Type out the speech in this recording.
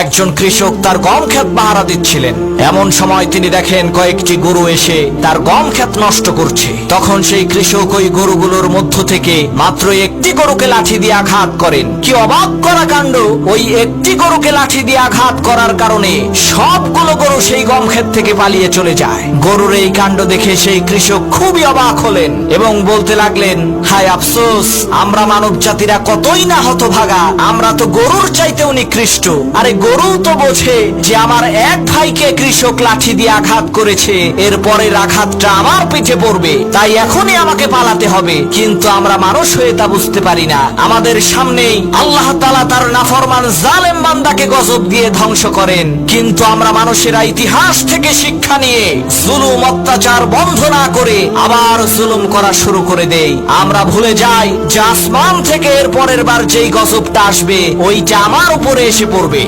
একজন কৃষক তার গম ক্ষেত পাহারা দিচ্ছিলেন। এমন সময় তিনি দেখেন কয়েকটি গরু এসে তার গম ক্ষেত নষ্ট করছে। তখন সেই কৃষক ওই গরুগুলোর মধ্য থেকে মাত্র একটি গরুকে লাঠি দিয়ে আঘাত করেন। কি অবাক করা কাণ্ড! ওই একটি গরুকে লাঠি দিয়ে আঘাত করার কারণে সবগুলো গরু সেই গম ক্ষেত থেকে পালিয়ে চলে যায়। গরুর এই কাণ্ড দেখে সেই কৃষক খুবই অবাক হলেন এবং বলতে লাগলেন, হায় আফসোস, আমরা মানব জাতিরা কতই না হতভাগা, আমরা তো গরুর চাইতেও নিকৃষ্ট। আরে গরু তো বোঝে যে আমার এক ভাইকে কৃষক লাঠি দিয়ে আঘাত করেছে, এর পরের আঘাতটা আমার পিঠে পড়বে, তাই এখনই আমাকে পালাতে হবে। কিন্তু আমরা মানুষ হয়ে তা বুঝতে পারি না। আমাদের সামনেই আল্লাহ তাআলা তার নাফরমান জালেম বান্দাকে গজব দিয়ে ধ্বংস করেন, কিন্তু আমরা মানুষেরা ইতিহাস থেকে শিক্ষা নিয়ে জুলুম অত্যাচার বন্ধ না করে আবার জুলুম করা শুরু করে দেই। আমরা ভুলে যাই যে আসমান থেকে এর পরের বার যেই গজবটা আসবে ওইটা আমার উপরে এসে পড়বে।